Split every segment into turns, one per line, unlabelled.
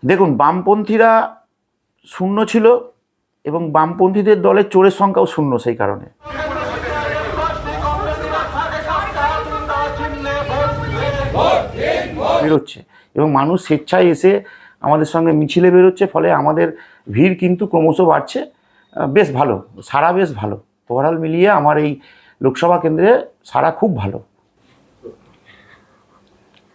দেখুন, বামপন্থীরা শূন্য ছিল এবং বামপন্থীদের দলের চোরের সংখ্যাও শূন্য। সেই কারণে বেরোচ্ছে এবং মানুষ স্বেচ্ছায় এসে আমাদের সঙ্গে মিছিলে বেরোচ্ছে, ফলে আমাদের ভিড় কিন্তু ক্রমশ বাড়ছে। বেশ ভালো, সারা বেশ ভালো। ওভারঅল মিলিয়ে আমার এই লোকসভা কেন্দ্রে সারা খুব ভালো।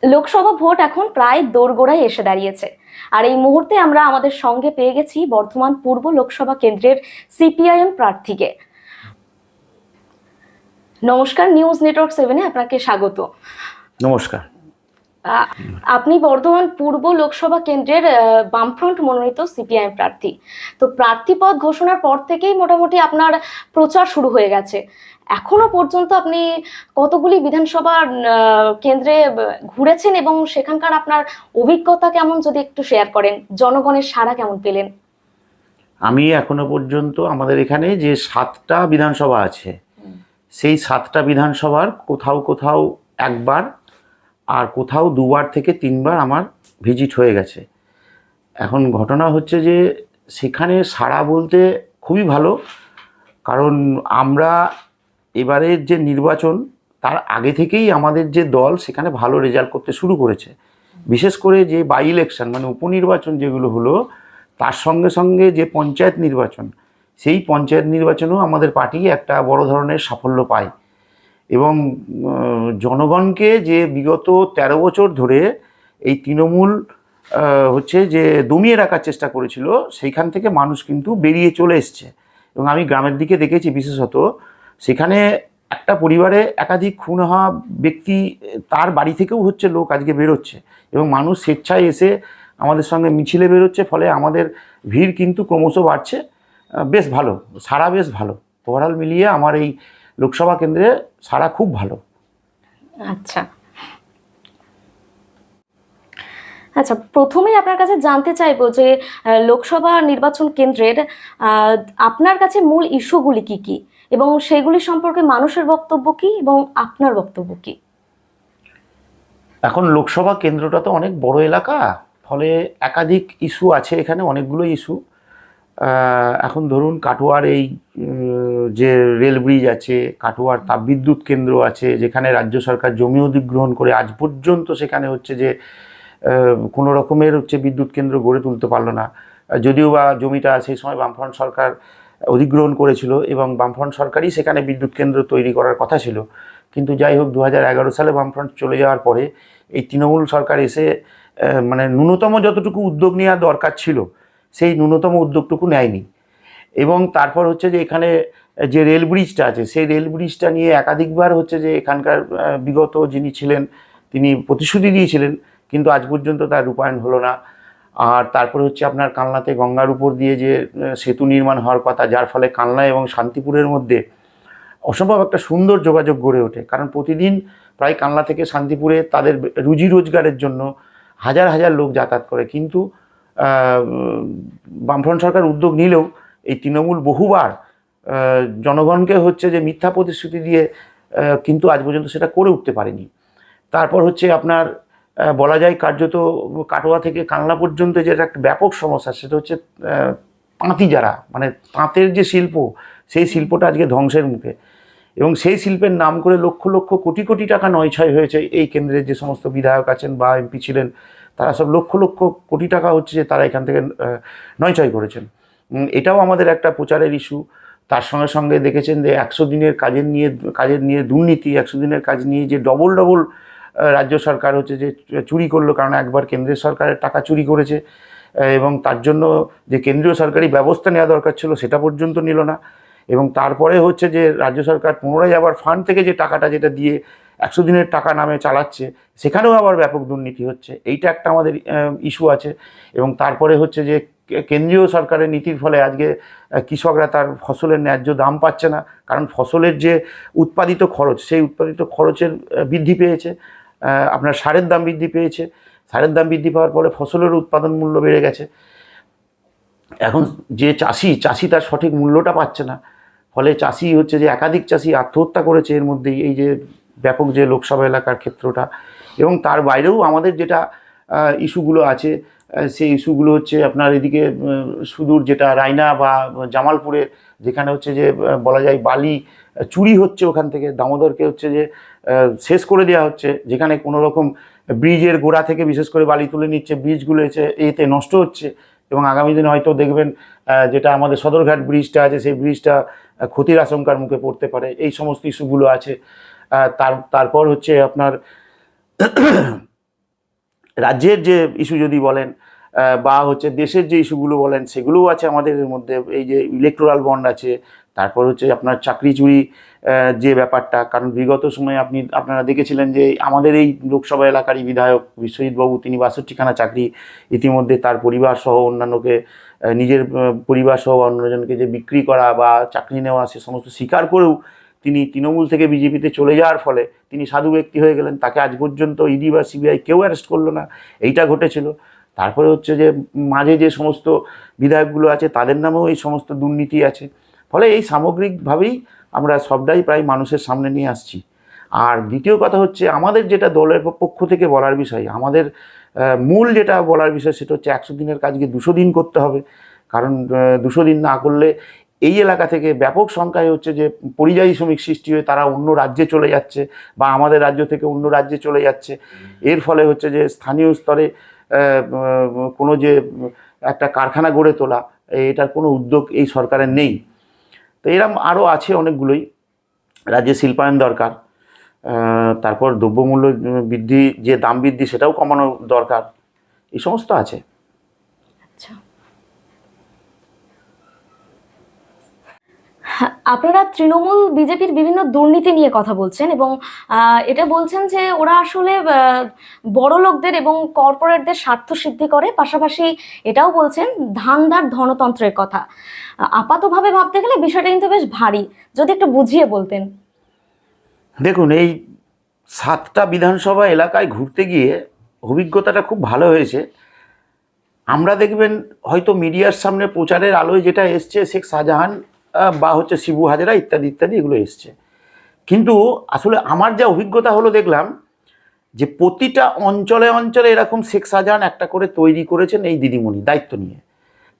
লোকসভা ভোট এখন প্রায় দোরগোড়ায় এসে দাঁড়িয়েছে, আর এই মুহূর্তে আমরা আমাদের সঙ্গে পেয়ে গেছি বর্ধমান পূর্ব লোকসভা কেন্দ্রের সিপিআইএম প্রার্থীকে। নমস্কার, নিউজ নেটওয়ার্ক 7-এ আপনাকে স্বাগত।
নমস্কার।
আপনি বর্ধমান পূর্ব লোকসভা কেন্দ্রের বামফ্রন্ট মনোনীত সিপিআইএম প্রার্থী। তো প্রার্থীপদ ঘোষণার পর থেকেই মোটামুটি আপনার প্রচার শুরু হয়ে গেছে। এখনো পর্যন্ত আপনি কতগুলি বিধানসভা কেন্দ্রে ঘুরেছেন এবং সেখানকার আপনার অভিজ্ঞতা কেমন, যদি একটু শেয়ার করেন? জনগণের সাড়া কেমন পেলেন?
আমি এখনো পর্যন্ত আমাদের এখানে যে 7টা বিধানসভা আছে, সেই 7টা বিধানসভার কোথাও কোথাও একবার আর কোথাও 2বার থেকে 3বার আমার ভিজিট হয়ে গেছে। এখন ঘটনা হচ্ছে যে সেখানে সাড়া বলতে খুবই ভালো, কারণ আমরা এবারের যে নির্বাচন তার আগে থেকেই আমাদের যে দল সেখানে ভালো রেজাল্ট করতে শুরু করেছে। বিশেষ করে যে বাই ইলেকশন মানে উপনির্বাচন যেগুলো হলো, তার সঙ্গে সঙ্গে যে পঞ্চায়েত নির্বাচন, সেই পঞ্চায়েত নির্বাচনেও আমাদের পার্টি একটা বড় ধরনের সাফল্য পায়। এবং জনগণকে যে বিগত 13 বছর ধরে এই তৃণমূল হচ্ছে যে দমিয়ে রাখার চেষ্টা করেছিল, সেইখান থেকে মানুষ কিন্তু বেরিয়ে চলে এসছে। এবং আমি গ্রামের দিকে দেখেছি, বিশেষত সেখানে একটা পরিবারে একাধিক খুন হওয়া ব্যক্তি, তার বাড়ি থেকেও হচ্ছে লোক আজকে বেরোচ্ছে এবং মানুষ স্বেচ্ছায় এসে আমাদের সঙ্গে মিছিলে বেরোচ্ছে, ফলে আমাদের ভিড় কিন্তু ক্রমশ বাড়ছে। বেশ ভালো, সারা বেশ ভালো। ওভারঅল মিলিয়ে আমার এই লোকসভা কেন্দ্রে সারা খুব ভালো।
আচ্ছা আচ্ছা, প্রথমেই আপনার কাছে জানতে চাইবো যে লোকসভা নির্বাচন কেন্দ্রের আপনার কাছে মূল ইস্যুগুলি কি কি, এবং সেগুলি সম্পর্কে মানুষের বক্তব্য কি এবং আপনার বক্তব্য কি?
এখন লোকসভা কেন্দ্রটা তো অনেক বড় এলাকা, ফলে একাধিক ইস্যু আছে এখানে, অনেকগুলো ইস্যু। এখন ধরুন কাটোয়ার এই যে রেল ব্রিজ আছে, কাটোয়ার তাপবিদ্যুৎ কেন্দ্র আছে, যেখানে রাজ্য সরকার জমি অধিগ্রহণ করে আজ পর্যন্ত সেখানে হচ্ছে যে কোনো রকমের হচ্ছে বিদ্যুৎ কেন্দ্র গড়ে তুলতে পারলো না। যদিও বা জমিটা সেই সময় বামফ্রন্ট সরকার অধিগ্রহণ করেছিল এবং বামফ্রন্ট সরকারই সেখানে বিদ্যুৎ কেন্দ্র তৈরি করার কথা ছিল। কিন্তু যাই হোক, 2011 সালে বামফ্রন্ট চলে যাওয়ার পরে এই তৃণমূল সরকার এসে মানে ন্যূনতম যতটুকু উদ্যোগ নেওয়া দরকার ছিল সেই ন্যূনতম উদ্যোগটুকু নেয়নি। এবং তারপর হচ্ছে যে এখানে যে রেল ব্রিজটা আছে, সেই রেল ব্রিজটা নিয়ে একাধিকবার হচ্ছে যে এখানকার বিগত যিনি ছিলেন তিনি প্রতিশ্রুতি দিয়েছিলেন, কিন্তু আজ পর্যন্ত তার রূপায়ণ হলো না। আর তারপরে হচ্ছে আপনার কালনাতে গঙ্গার উপর দিয়ে যে সেতু নির্মাণ হওয়ার কথা, যার ফলে কালনা এবং শান্তিপুরের মধ্যে অসম্ভব একটা সুন্দর যোগাযোগ গড়ে ওঠে। কারণ প্রতিদিন প্রায় কালনা থেকে শান্তিপুরে তাদের রুজি রোজগারের জন্য হাজার হাজার লোক যাতায়াত করে। কিন্তু বামফ্রন্ট সরকার উদ্যোগ নিলেও এই তৃণমূল বহুবার জনগণকে হচ্ছে যে মিথ্যা প্রতিশ্রুতি দিয়ে কিন্তু আজ পর্যন্ত সেটা করে উঠতে পারেনি। তারপর হচ্ছে আপনার বলা যায় কার্যত কাটোয়া থেকে কালনা পর্যন্ত যেটা একটা ব্যাপক সমস্যা, সেটা হচ্ছে তাঁতি যারা, মানে তাঁতের যে শিল্প, সেই শিল্পটা আজকে ধ্বংসের মুখে। এবং সেই শিল্পের নাম করে লক্ষ লক্ষ কোটি কোটি টাকা নয়ছয় হয়েছে। এই কেন্দ্রের যে সমস্ত বিধায়ক আছেন বা এমপি ছিলেন, তারা সব লক্ষ লক্ষ কোটি টাকা হচ্ছে যে তারা এখান থেকে নয়ছয় করেছেন। এটাও আমাদের একটা প্রচারের ইস্যু। তার সঙ্গে সঙ্গে দেখেছেন যে 100 দিনের কাজের নিয়ে দুর্নীতি, 100 দিনের কাজ নিয়ে যে ডবল রাজ্য সরকার হচ্ছে যে চুরি করলো, কারণ একবার কেন্দ্রের সরকারের টাকা চুরি করেছে এবং তার জন্য যে কেন্দ্রীয় সরকারি ব্যবস্থা নেওয়া দরকার ছিল সেটা পর্যন্ত নিল না। এবং তারপরে হচ্ছে যে রাজ্য সরকার পুনরায় আবার ফান্ড থেকে যে টাকাটা যেটা দিয়ে 100 দিনের টাকা নামে চালাচ্ছে, সেখানেও আবার ব্যাপক দুর্নীতি হচ্ছে। এইটা একটা আমাদের ইস্যু আছে। এবং তারপরে হচ্ছে যে কেন্দ্রীয় সরকারের নীতির ফলে আজকে কৃষকরা তার ফসলের ন্যায্য দাম পাচ্ছে না, কারণ ফসলের যে উৎপাদিত খরচ, সেই উৎপাদিত খরচের বৃদ্ধি পেয়েছে, আপনার সারের দাম বৃদ্ধি পেয়েছে। সারের দাম বৃদ্ধি পাওয়ার ফলে ফসলের উৎপাদন মূল্য বেড়ে গেছে। এখন যে চাষি তার সঠিক মূল্যটা পাচ্ছে না, ফলে চাষি হচ্ছে যে একাধিক চাষি আত্মহত্যা করেছে এর মধ্যেই, এই যে ব্যাপক যে লোকসভা এলাকার ক্ষেত্রটা। এবং তার বাইরেও আমাদের যেটা ইস্যুগুলো আছে, সেই ইস্যুগুলো হচ্ছে আপনার এদিকে সুদূর যেটা রায়না বা জামালপুরে, যেখানে হচ্ছে যে বলা যায় বালি চুরি হচ্ছে, ওখান থেকে দামোদরকে হচ্ছে যে শেষ করে দেওয়া হচ্ছে, যেখানে কোনো রকম ব্রিজের গোড়া থেকে বিশেষ করে বালি তুলে নিচ্ছে, ব্রিজগুলো এতে নষ্ট হচ্ছে। এবং আগামী দিনে হয়তো দেখবেন যেটা আমাদের সদরঘাট ব্রিজটা আছে, সেই ব্রিজটা ক্ষতির আশঙ্কার মুখে পড়তে পারে। এই সমস্ত ইস্যুগুলো আছে। তারপর হচ্ছে আপনার রাজ্যের যে ইস্যু যদি বলেন বা হচ্ছে দেশের যে ইস্যুগুলো বলেন, সেগুলোও আছে আমাদের এর মধ্যে। এই যে ইলেকটোরাল বন্ড আছে, তারপর হচ্ছে আপনার চাকরি চুরি যে ব্যাপারটা, কারণ বিগত সময়ে আপনারা দেখেছিলেন যে আমাদের এই লোকসভা এলাকারই বিধায়ক বিশ্বজিৎবাবু, তিনি 62খানা চাকরি ইতিমধ্যে তার পরিবার সহ অন্যান্যকে, নিজের পরিবার সহ অন্যজনকে যে বিক্রি করা বা চাকরি নেওয়া, সে সমস্ত স্বীকার করেও তিনি তৃণমূল থেকে বিজেপিতে চলে যাওয়ার ফলে তিনি সাধু ব্যক্তি হয়ে গেলেন। তাকে আজ পর্যন্ত ইডি বা সিবিআই কেউ অ্যারেস্ট করলো না, এইটা ঘটেছিল। তারপরে হচ্ছে যে মাঝে যে সমস্ত বিধায়কগুলো আছে, তাদের নামেও এই সমস্ত দুর্নীতি আছে। ফলে এই সামগ্রিকভাবেই আমরা সবটাই প্রায় মানুষের সামনে নিয়ে আসছি। আর দ্বিতীয় কথা হচ্ছে, আমাদের যেটা দলের পক্ষ থেকে বলার বিষয়, আমাদের মূল যেটা বলার বিষয়, সেটা হচ্ছে 100 দিনের কাজকে 200 দিন করতে হবে। কারণ 200 দিন না করলে এই এলাকা থেকে ব্যাপক সংখ্যায় হচ্ছে যে পরিযায়ী শ্রমিক সৃষ্টি হয়ে তারা অন্য রাজ্যে চলে যাচ্ছে, বা আমাদের রাজ্য থেকে অন্য রাজ্যে চলে যাচ্ছে। এর ফলে হচ্ছে যে স্থানীয় স্তরে কোনো যে একটা কারখানা গড়ে তোলা, এটার কোনো উদ্যোগ এই সরকারের নেই। তো এরম আরও আছে অনেকগুলোই। রাজ্যে শিল্পায়ন দরকার, তারপর দ্রব্যমূল্য বৃদ্ধি, যে দাম বৃদ্ধি, সেটাও কমানো দরকার। এই সমস্ত আছে।
আচ্ছা, আপনারা তৃণমূল বিজেপির বিভিন্ন দুর্নীতি নিয়ে কথা বলছেন এবং এটা বলছেন যে ওরা আসলে বড় লোকদের এবং কর্পোরেটদের স্বার্থ সিদ্ধি করে, পাশাপাশি এটাও বলছেন ধান্দার ধনতন্ত্রের কথা। আপাতভাবে ভাবতে গেলে বিষয়টা কিন্তু বেশ ভারী, যদি একটু বুঝিয়ে বলতেন।
দেখুন, এই 7টা বিধানসভা এলাকায় ঘুরতে গিয়ে অভিজ্ঞতাটা খুব ভালো হয়েছে। আমরা দেখবেন হয়তো মিডিয়ার সামনে প্রচারের আলোয় যেটা এসছে, শেখ শাহজাহান বা হচ্ছে শিবু হাজরা ইত্যাদি ইত্যাদি এগুলো এসছে। কিন্তু আসলে আমার যা অভিজ্ঞতা হলো, দেখলাম যে প্রতিটা অঞ্চলে অঞ্চলে এরকম শেখ শাহজাহান একটা করে তৈরি করেছেন এই দিদিমণি দায়িত্ব নিয়ে।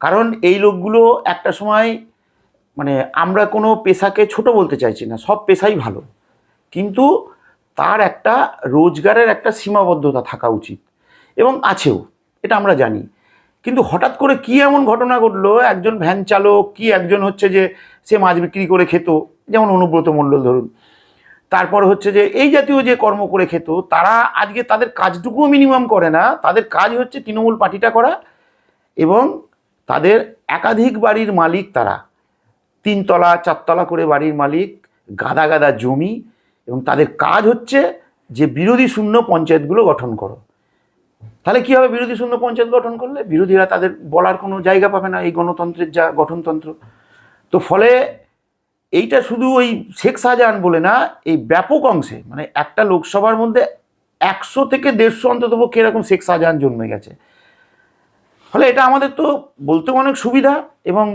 কারণ এই লোকগুলো একটা সময়, মানে আমরা কোনো পেশাকে ছোট বলতে চাইছি না, সব পেশাই ভালো, কিন্তু তার একটা রোজগারের একটা সীমাবদ্ধতা থাকা উচিত, এবং আছেও, এটা আমরা জানি। কিন্তু হঠাৎ করে কি এমন ঘটনা ঘটলো, একজন ভ্যান চালক কি একজন হচ্ছে যে সে মাছ বিক্রি করে খেত, যেমন অনুব্রত মণ্ডল ধরুন, তারপর হচ্ছে যে এই জাতীয় যে কর্ম করে খেত, তারা আজকে তাদের কাজটুকুও মিনিমাম করে না। তাদের কাজ হচ্ছে তৃণমূল পার্টিটা করা, এবং তাদের একাধিক বাড়ির মালিক, তারা 3 তলা 4 তলা করে বাড়ির মালিক, গাদা গাদা জমি, এবং তাদের কাজ হচ্ছে যে বিরোধী শূন্য পঞ্চায়েতগুলো গঠন করো। তাহলে কী হবে, বিরোধী শূন্য পঞ্চায়েত গঠন করলে বিরোধীরা তাদের বলার কোনো জায়গা পাবে না, এই গণতন্ত্রের যা গঠনতন্ত্র। তো ফলে এইটা শুধু ওই শেখ শাহজাহান বলে না, এই ব্যাপক অংশে, মানে একটা লোকসভার মধ্যে 100 থেকে 150 অন্ততপক্ষে এরকম শেখ শাহজাহান জন্মে গেছে। ফলে এটা আমাদের তো বলতেও অনেক সুবিধা, এবং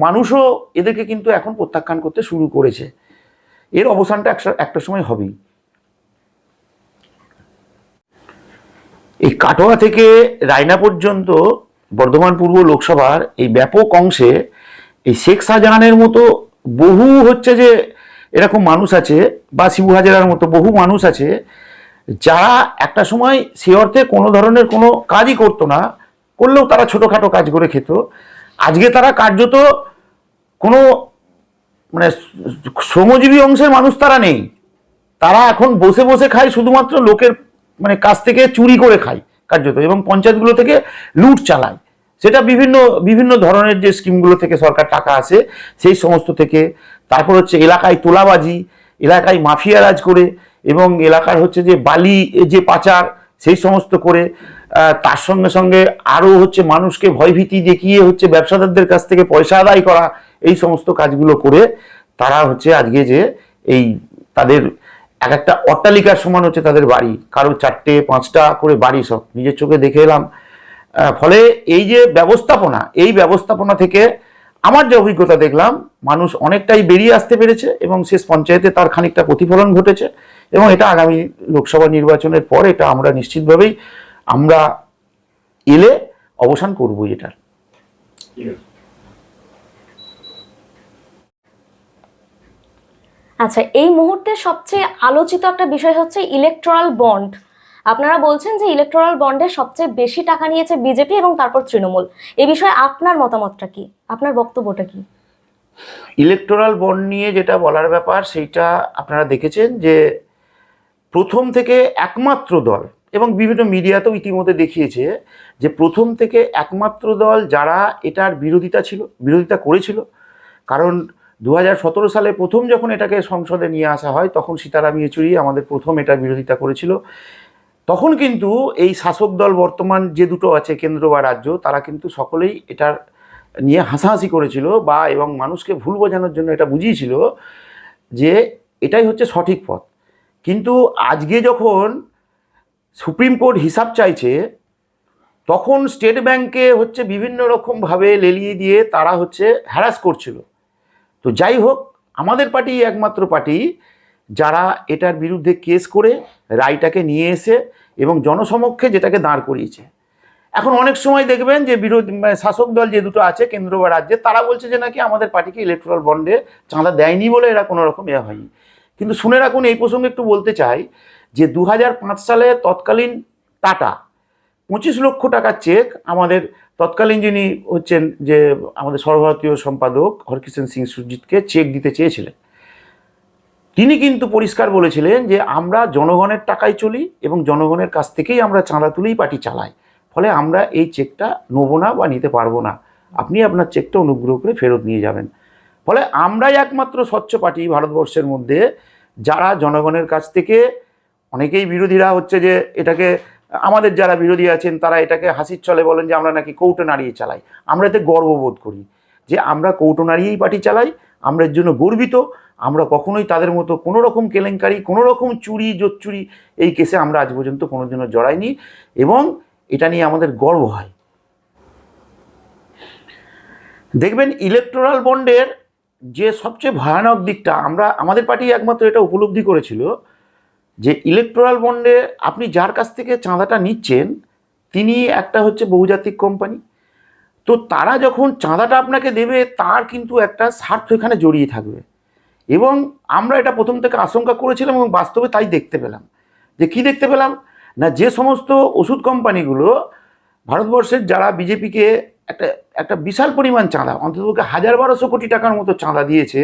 মানুষও এদেরকে কিন্তু এখন প্রত্যাখ্যান করতে শুরু করেছে। এর অবসানটা একটা সময় হবেই। এই কাটোয়া থেকে রায়না পর্যন্ত বর্ধমান পূর্ব লোকসভার এই ব্যাপক অংশে এই শেখ শাহজাহানের মতো বহু হচ্ছে যে এরকম মানুষ আছে, বা শিবু হাজারার মতো বহু মানুষ আছে, যারা একটা সময় সে অর্থে কোনো ধরনের কোনো কাজই করতো না, করলেও তারা ছোটোখাটো কাজ করে খেত। আজকে তারা কার্যত কোনো, মানে শ্রমজীবী অংশের মানুষ তারা নেই। তারা এখন বসে বসে খায়, শুধুমাত্র লোকের মানে কাছ থেকে চুরি করে খায় কার্যত, এবং পঞ্চায়েতগুলো থেকে লুট চালায়। সেটা বিভিন্ন বিভিন্ন ধরনের যে স্কিমগুলো থেকে সরকার টাকা আসে, সেই সমস্ত থেকে। তারপর হচ্ছে এলাকায় তোলাবাজি, এলাকায় মাফিয়া রাজ করে, এবং এলাকার হচ্ছে যে বালি যে পাচার, সেই সমস্ত করে। তার সঙ্গে সঙ্গে আরও হচ্ছে মানুষকে ভয়ভীতি দেখিয়ে হচ্ছে ব্যবসাদারদের কাছ থেকে পয়সা আদায় করা, এই সমস্ত কাজগুলো করে তারা হচ্ছে আজকে যে এই তাদের এক একটা অট্টালিকার সমান হচ্ছে তাদের বাড়ি, কারো 4টে 5টা করে বাড়ি, সব নিজের চোখে দেখে এলাম। ফলে এই যে ব্যবস্থাপনা, এই ব্যবস্থাপনা থেকে আমার যে অভিজ্ঞতা দেখলাম, মানুষ অনেকটাই বেরিয়ে আসতে পেরেছে, এবং শেষ পঞ্চায়েতে তার খানিকটা প্রতিফলন ঘটেছে। এবং এটা আগামী লোকসভা নির্বাচনের পর এটা আমরা নিশ্চিতভাবেই আমরা এলে অবসান করবো এটার।
আচ্ছা, এই মুহূর্তে সবচেয়ে আলোচিত একটা বিষয় হচ্ছে ইলেকটোরাল বন্ড। আপনারা বলছেন যে ইলেকটোরাল বন্ডে সবচেয়ে বেশি টাকা নিয়েছে বিজেপি এবং তারপর তৃণমূল। এই বিষয়ে আপনার মতামতটা কি, আপনার বক্তব্যটা কি?
ইলেকটোরাল বন্ড নিয়ে যেটা বলার ব্যাপার, সেইটা আপনারা দেখেছেন যে প্রথম থেকে একমাত্র দল, এবং বিভিন্ন মিডিয়াতেও ইতিমধ্যে দেখিয়েছে যে প্রথম থেকে একমাত্র দল যারা এটার বিরোধিতা করেছিল। কারণ 2017 সালে প্রথম যখন এটাকে সংসদে নিয়ে আসা হয়, তখন সীতারাম ইয়েচুরি আমাদের প্রথম এটার বিরোধিতা করেছিল। তখন কিন্তু এই শাসক দল বর্তমান যে দুটো আছে, কেন্দ্র বা রাজ্য, তারা কিন্তু সকলেই এটার নিয়ে হাসাহাসি করেছিল এবং মানুষকে ভুল বোঝানোর জন্য এটা বুঝিয়েছিল যে এটাই হচ্ছে সঠিক পথ। কিন্তু আজকে যখন সুপ্রিম কোর্ট হিসাব চাইছে, তখন স্টেট ব্যাংকে বিভিন্ন রকমভাবে লেলিয়ে দিয়ে তারা হ্যারাস করছিল। তো যাই হোক, আমাদের পার্টি একমাত্র পার্টি যারা এটার বিরুদ্ধে কেস করে রায়টাকে নিয়ে এসে এবং জনসমক্ষে যেটাকে দাঁড় করিয়েছে। এখন অনেক সময় দেখবেন যে শাসক দল যে দুটো আছে কেন্দ্র বা রাজ্যে, তারা বলছে যে নাকি আমাদের পার্টিকে ইলেকট্রাল বন্ডে চাঁদা দেয়নি বলে এরা কোনো রকম হয়নি। কিন্তু শুনে রাখুন, এই প্রসঙ্গে একটু বলতে চাই যে 2005 সালে তৎকালীন টাটা 25 লক্ষ টাকার চেক আমাদের তৎকালীন যিনি হচ্ছেন যে আমাদের সর্বভারতীয় সম্পাদক হরকিষেণ সিং সুরজিৎকে চেক দিতে চেয়েছিলেন। তিনি কিন্তু পরিষ্কার বলেছিলেন যে আমরা জনগণের টাকায় চলি এবং জনগণের কাছ থেকেই আমরা চাঁদা তুলেই পার্টি চালাই, ফলে আমরা এই চেকটা নেবো না বা নিতে পারবো না, আপনি আপনার চেকটা অনুগ্রহ করে ফেরত নিয়ে যাবেন। ফলে আমরাই একমাত্র স্বচ্ছ পার্টি ভারতবর্ষের মধ্যে যারা জনগণের কাছ থেকে, অনেকেই বিরোধীরা যে এটাকে, আমাদের যারা বিরোধী আছেন তারা এটাকে হাসির ছলে বলেন যে আমরা নাকি কৌটো নাড়িয়ে চালাই। আমরা এতে গর্ববোধ করি যে আমরা কৌটো নাড়িয়েই পার্টি চালাই, আমরা এর জন্য গর্বিত। আমরা কখনোই তাদের মতো কোনো রকম কেলেঙ্কারি, কোনো রকম চুরি জোচ্চুরি এই কেসে আমরা আজ পর্যন্ত কোনোদিনও জড়াইনি, এবং এটা নিয়ে আমাদের গর্ব হয়। দেখবেন ইলেকটোরাল বন্ডের যে সবচেয়ে ভয়ানক দিকটা, আমাদের পার্টি একমাত্র এটা উপলব্ধি করেছিল যে ইলেকটোরাল বন্ডে আপনি যার কাছ থেকে চাঁদাটা নিচ্ছেন তিনি একটা বহুজাতিক কোম্পানি। তো তারা যখন চাঁদাটা আপনাকে দেবে, তার কিন্তু একটা স্বার্থ এখানে জড়িয়ে থাকবে। এবং আমরা এটা প্রথম থেকে আশঙ্কা করেছিলাম এবং বাস্তবে তাই দেখতে পেলাম। যে কি দেখতে পেলাম না, যে সমস্ত ওষুধ কোম্পানিগুলো ভারতবর্ষের যারা বিজেপিকে একটা বিশাল পরিমাণ চাঁদা, অন্তত 1000-1200 কোটি টাকার মতো চাঁদা দিয়েছে,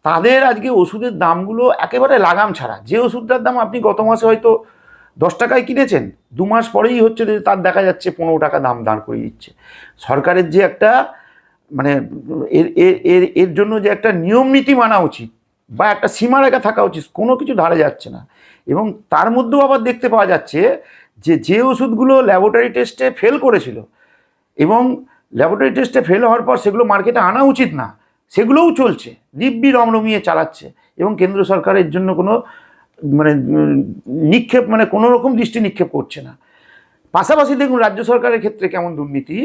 তাদের আজকে ওষুধের দামগুলো একেবারে লাগাম ছাড়া। যে ওষুধটার দাম আপনি গত মাসে হয়তো 10 টাকায় কিনেছেন, 2 মাস পরেই যে তার দেখা যাচ্ছে 15 টাকা দাম দাঁড় করিয়ে দিচ্ছে। সরকারের যে একটা এর জন্য যে একটা নিয়ম নীতি মানা উচিত বা একটা সীমারেখা থাকা উচিত, কোনো কিছু ধারে যাচ্ছে না। এবং তার মধ্যেও আবার দেখতে পাওয়া যাচ্ছে যে ওষুধগুলো ল্যাবরেটরি টেস্টে ফেল করেছিল এবং ল্যাবরেটরি টেস্টে ফেল হওয়ার পর সেগুলো মার্কেটে আনা উচিত না, সেগুলোও চলছে, দিব্যি রমরমিয়ে চালাচ্ছে, এবং কেন্দ্র সরকারের জন্য কোনো নিক্ষেপ কোনো রকম দৃষ্টি নিক্ষেপ করছে না। পাশাপাশি দেখুন রাজ্য সরকারের ক্ষেত্রে কেমন দুর্নীতি।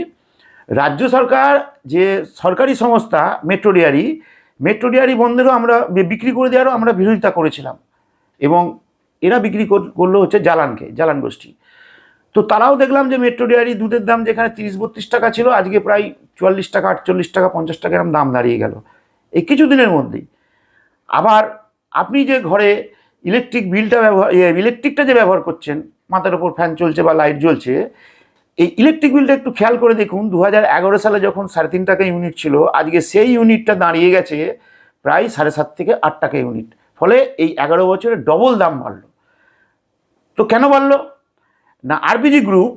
রাজ্য সরকার যে সরকারি সংস্থা মেট্রো ডেয়ারি বন্ধেরও আমরা বিক্রি করে দেওয়ারও আমরা বিরোধিতা করেছিলাম, এবং এরা বিক্রি করলো জালান গোষ্ঠী। তো তারাও দেখলাম যে মেট্রো ডেয়ারি দুধের দাম যেখানে 30-32 টাকা ছিল, আজকে প্রায় 44 টাকা, 48 টাকা, 50 টাকা এরকম দাম দাঁড়িয়ে গেল এই কিছুদিনের মধ্যেই। আবার আপনি যে ঘরে ইলেকট্রিকটা যে ব্যবহার করছেন, মাথার উপর ফ্যান চলছে বা লাইট জ্বলছে, এই ইলেকট্রিক বিলটা একটু খেয়াল করে দেখুন। 2011 সালে যখন 3.5 টাকা ইউনিট ছিল, আজকে সেই ইউনিটটা দাঁড়িয়ে গেছে প্রায় 7.5 থেকে 8 টাকা ইউনিট। ফলে এই 11 বছরে ডবল দাম বাড়লো। তো কেন বাড়লো না, আরপিজি গ্রুপ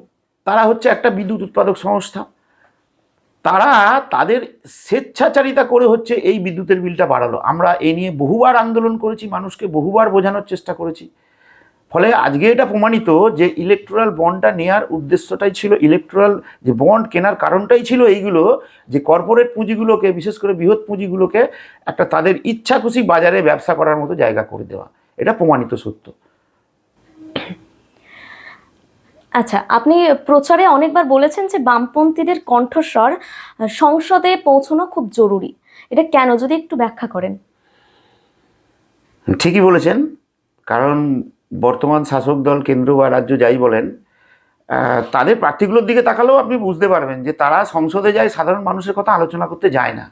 তারা একটা বিদ্যুৎ উৎপাদক সংস্থা, তারা তাদের স্বেচ্ছাচারিতা করে এই বিদ্যুতের বিলটা বাড়ালো। আমরা এই নিয়ে বহুবার আন্দোলন করেছি, মানুষকে বহুবার বোঝানোর চেষ্টা করেছি। ফলে আজকে এটা প্রমাণিত যে ইলেকটোরাল বন্ডটা নেওয়ার উদ্দেশ্যটাই ছিল, ইলেকটোরাল যে বন্ড কেনার কারণটাই ছিল এইগুলো, যে কর্পোরেট পুঁজিগুলোকে, বিশেষ করে বৃহৎ পুঁজিগুলোকে একটা তাদের ইচ্ছা খুশি বাজারে ব্যবসা করার মতো জায়গা করে দেওয়া। এটা প্রমাণিত সত্য।
আচ্ছা, আপনি প্রচারে অনেকবার বলেছেন যে বামপন্থীদের কণ্ঠস্বর সংসদে পৌঁছানো খুব জরুরি। এটা কেন, যদি একটু ব্যাখ্যা করেন।
ঠিকই বলেছেন, কারণ বর্তমান শাসক দল কেন্দ্র বা রাজ্য যাই বলেন, তাদের প্রার্থীগুলোর দিকে তাকালেও আপনি বুঝতে পারবেন যে তারা সংসদে যায় সাধারণ মানুষের কথা আলোচনা করতে যায় না।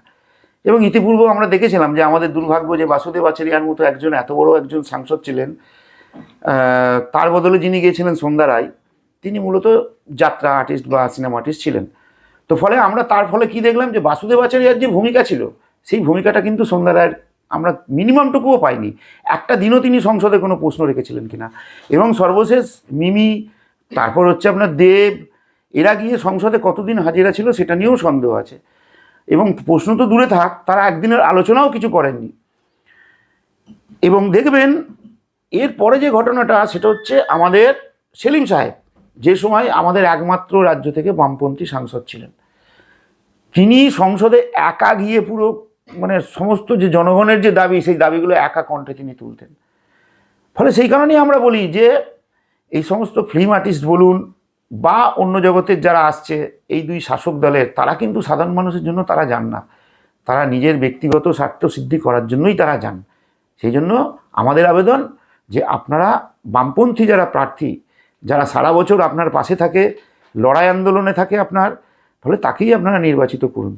এবং ইতিপূর্বে আমরা দেখেছিলাম যে আমাদের দুর্ভাগ্য যে বাসুদেব আচারিয়ার মতো একজন এত বড় একজন সাংসদ ছিলেন, তার বদলে যিনি গিয়েছিলেন সন্ধ্যা রায়, তিনি মূলত যাত্রা আর্টিস্ট বা সিনেমা আর্টিস্ট ছিলেন। তো ফলে আমরা তার ফলে কি দেখলাম যে বাসুদেব আচারিয়ার যে ভূমিকা ছিল সেই ভূমিকাটা কিন্তু সন্ধ্যা রায়ের আমরা মিনিমামটুকুও পাইনি। একটা দিনও তিনি সংসদে কোনো প্রশ্ন রেখেছিলেন কিনা। এবং সর্বশেষ মিমি, তারপর হচ্ছে আপনার দেব, এরা গিয়ে সংসদে কতদিন হাজিরা ছিল সেটা নিয়েও সন্দেহ আছে। এবং প্রশ্ন তো দূরে থাক, তারা একদিনের আলোচনাও কিছু করেননি। এবং দেখবেন এরপরে যে ঘটনাটা সেটা হচ্ছে আমাদের সেলিম সাহেব, যে সময় আমাদের একমাত্র রাজ্য থেকে বামপন্থী সাংসদ ছিলেন, তিনি সংসদে একা গিয়ে পুরো মানে সমস্ত যে জনগণের যে দাবি সেই দাবিগুলো একা কণ্ঠে তিনি তুলতেন। ফলে সেই কারণেই আমরা বলি যে এই সমস্ত ফিল্ম আর্টিস্ট বলুন বা অন্য জগতের যারা আসছে এই দুই শাসক দলের, তারা কিন্তু সাধারণ মানুষের জন্য তারা যান না, তারা নিজের ব্যক্তিগত স্বার্থ সিদ্ধি করার জন্যই তারা যান। সেই জন্য আমাদের আবেদন যে আপনারা বামপন্থী যারা প্রার্থী, যারা সারা বছর আপনার পাশে থাকে, লড়াই আন্দোলনে থাকে আপনার, ফলে তাকেই আপনারা নির্বাচিত করুন।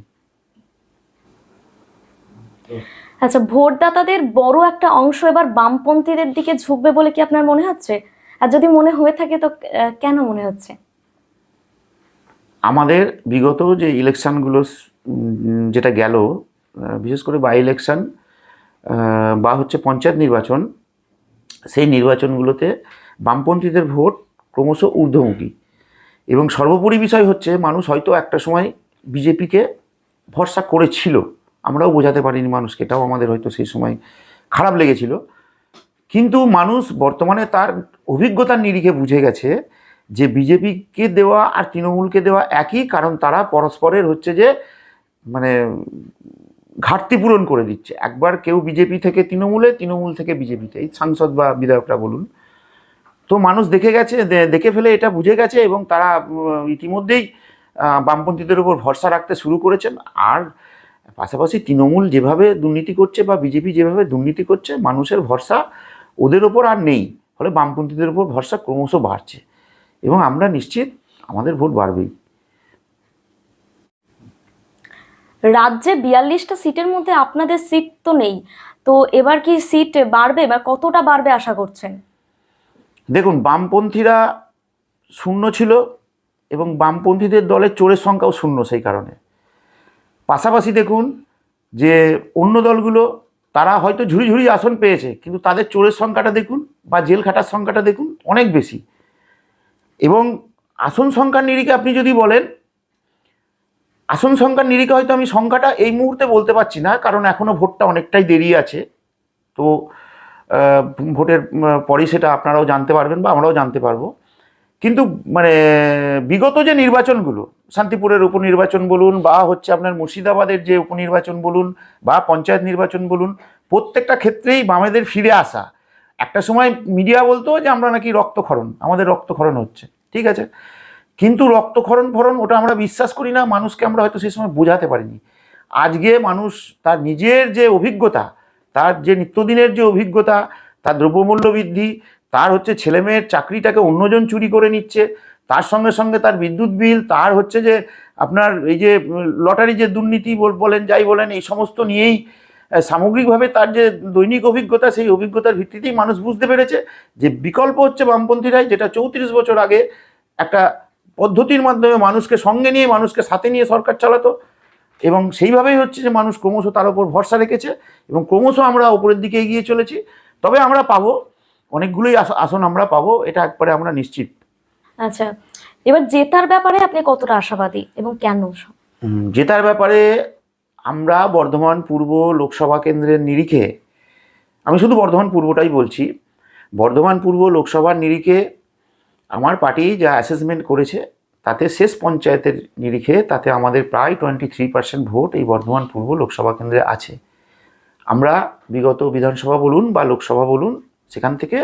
আচ্ছা, ভোটদাতাদের বড় একটা অংশ এবার বামপন্থীদের দিকে ঝুঁকবে বলে কি আপনার মনে হচ্ছে? আর যদি মনে হয়ে থাকে তো কেন মনে হচ্ছে?
আমাদের বিগত যে ইলেকশানগুলো যেটা গেল, বিশেষ করে বাই ইলেকশান বা হচ্ছে পঞ্চায়েত নির্বাচন, সেই নির্বাচনগুলোতে বামপন্থীদের ভোট ক্রমশ ঊর্ধ্বমুখী। এবং সর্বোপরি বিষয় হচ্ছে মানুষ হয়তো একটা সময় বিজেপিকে ভরসা করেছিল, আমরাও বোঝাতে পারিনি মানুষকে, এটাও আমাদের হয়তো সেই সময় খারাপ লেগেছিল। কিন্তু মানুষ বর্তমানে তার অভিজ্ঞতার নিরিখে বুঝে গেছে যে বিজেপিকে দেওয়া আর তৃণমূলকে দেওয়া একই, কারণ তারা পরস্পরের হচ্ছে যে মানে ঘাটতি পূরণ করে দিচ্ছে। একবার কেউ বিজেপি থেকে তৃণমূলে, তৃণমূল থেকে বিজেপিতে, এই সাংসদ বা বিধায়করা বলুন। তো মানুষ দেখে গেছে, দেখে ফেলে এটা বুঝে গেছে এবং তারা ইতিমধ্যেই বামপন্থীদের উপর ভরসা রাখতে শুরু করেছেন। আর পাশাপাশি তৃণমূল যেভাবে দুর্নীতি করছে বা বিজেপি যেভাবে দুর্নীতি করছে, মানুষের ভরসা ওদের ওপর আর নেই, ফলে বামপন্থীদের উপর ভরসা ক্রমশ বাড়ছে এবং আমরা নিশ্চিত আমাদের ভোট বাড়বেই।
রাজ্যে 42টা সিটের মধ্যে আপনাদের সিট তো নেই, তো এবার কি সিট বাড়বে বা কতটা বাড়বে আশা করছেন?
দেখুন, বামপন্থীরা শূন্য ছিল এবং বামপন্থীদের দলের চোরের সংখ্যাও শূন্য। সেই কারণে পাশাপাশি দেখুন যে অন্য দলগুলো তারা হয়তো ঝুড়ি ঝুড়ি আসন পেয়েছে, কিন্তু তাদের চোরের সংখ্যাটা দেখুন বা জেল খাটার সংখ্যাটা দেখুন অনেক বেশি। এবং আসন সংখ্যার নিরিখে আপনি যদি বলেন, আসন সংখ্যার নিরিখে হয়তো আমি সংখ্যাটা এই মুহূর্তে বলতে পারছি না, কারণ এখনও ভোটটা অনেকটাই দেরি আছে। তো ভোটের পরেই সেটা আপনারাও জানতে পারবেন বা আমরাও জানতে পারবো। কিন্তু মানে বিগত যে নির্বাচনগুলো, শান্তিপুরের উপনির্বাচন বলুন বা হচ্ছে আপনার মুর্শিদাবাদের যে উপনির্বাচন বলুন বা পঞ্চায়েত নির্বাচন বলুন, প্রত্যেকটা ক্ষেত্রেই বামেদের ফিরে আসা। একটা সময় মিডিয়া বলতো যে আমরা নাকি রক্তক্ষরণ, আমাদের রক্তক্ষরণ হচ্ছে, ঠিক আছে, কিন্তু রক্তক্ষরণ ওটা আমরা বিশ্বাস করি না, মানুষকে আমরা হয়তো সেই সময় বোঝাতে পারিনি। আজকে মানুষ তার নিজের যে অভিজ্ঞতা, তার যে নিত্যদিনের যে অভিজ্ঞতা, তার দ্রব্যমূল্য বৃদ্ধি, তার হচ্ছে ছেলেমেয়ের চাকরিটাকে অন্যজন চুরি করে নিচ্ছে, তার সঙ্গে সঙ্গে তার বিদ্যুৎ বিল, তার হচ্ছে যে আপনার এই যে লটারি যে দুর্নীতি বলেন যাই বলেন, এই সমস্ত নিয়েই সামগ্রিকভাবে তার যে দৈনিক অভিজ্ঞতা, সেই অভিজ্ঞতার ভিত্তিতেই মানুষ বুঝতে পেরেছে যে বিকল্প হচ্ছে বামপন্থীরাই, যেটা 34 বছর আগে একটা পদ্ধতির মাধ্যমে মানুষকে সঙ্গে নিয়ে, মানুষকে সাথে নিয়ে সরকার চালাতো। এবং সেইভাবেই হচ্ছে যে মানুষ ক্রমশ তার উপর ভরসা রেখেছে এবং ক্রমশ আমরা উপরের দিকে এগিয়ে চলেছি। তবে আমরা পাবো, অনেকগুলোই আসন আমরা পাবো, এটা একবারে আমরা নিশ্চিত।
আচ্ছা, এবার জেতার ব্যাপারে আপনি কতটা আশাবাদী এবং কেন?
জেতার ব্যাপারে আমরা বর্ধমান পূর্ব লোকসভা কেন্দ্রের নিরিখে, আমি শুধু বর্ধমান পূর্বটাই বলছি, বর্ধমান পূর্ব লোকসভার নিরিখে আমার পার্টি যা অ্যাসেসমেন্ট করেছে তাতে শেষ পঞ্চায়েতের নিরিখে তাতে আমাদের প্রায় 23% ভোট এই বর্ধমান পূর্ব লোকসভা কেন্দ্রে আছে। আমরা বিগত বিধানসভা বলুন বা লোকসভা বলুন, সেখান থেকে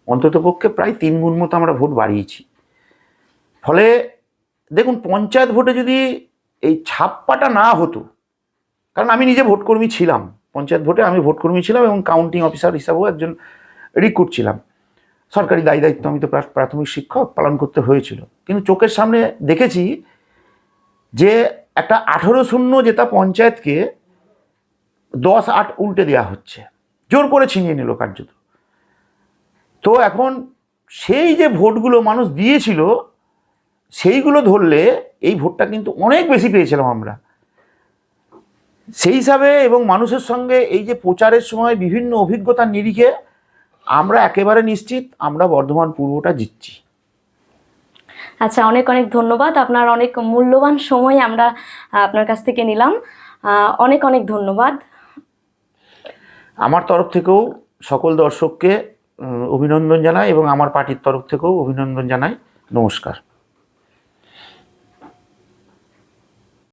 অন্ততপক্ষে প্রায় 3 গুণ মতো আমরা ভোট বাড়িয়েছি। ফলে দেখুন, পঞ্চায়েত ভোটে যদি এই ছাপ্পাটা না হতো, কারণ আমি নিজে ভোটকর্মী ছিলাম, পঞ্চায়েত ভোটে আমি ভোটকর্মী ছিলাম এবং কাউন্টিং অফিসার হিসাবেও একজন রিক্রুট ছিলাম। সরকারি দায়িত্ব আমি তো প্রাথমিক শিক্ষক, পালন করতে হয়েছিল। কিন্তু চোখের সামনে দেখেছি যে একটা 18-0 জেতা পঞ্চায়েতকে 10-8 উল্টে দেওয়া হচ্ছে, জোর করে ছিনিয়ে নিল কার্যত। তো এখন সেই যে ভোটগুলো মানুষ দিয়েছিল সেইগুলো ধরলে এই ভোটটা কিন্তু অনেক বেশি পেয়েছিলাম আমরা। সেই হিসাবে এবং মানুষের সঙ্গে এই যে প্রচারের সময় বিভিন্ন অভিজ্ঞতার নিরিখে আমরা একেবারে নিশ্চিত আমরা বর্ধমান পূর্বটা জিতছি।
আচ্ছা, অনেক অনেক ধন্যবাদ। আপনার অনেক মূল্যবান সময় আমরা আপনার কাছ থেকে নিলাম। অনেক অনেক ধন্যবাদ।
আমার তরফ থেকেও সকল দর্শককে অভিনন্দন জানাই এবং আমার পার্টির তরফ থেকেও অভিনন্দন জানাই। নমস্কার।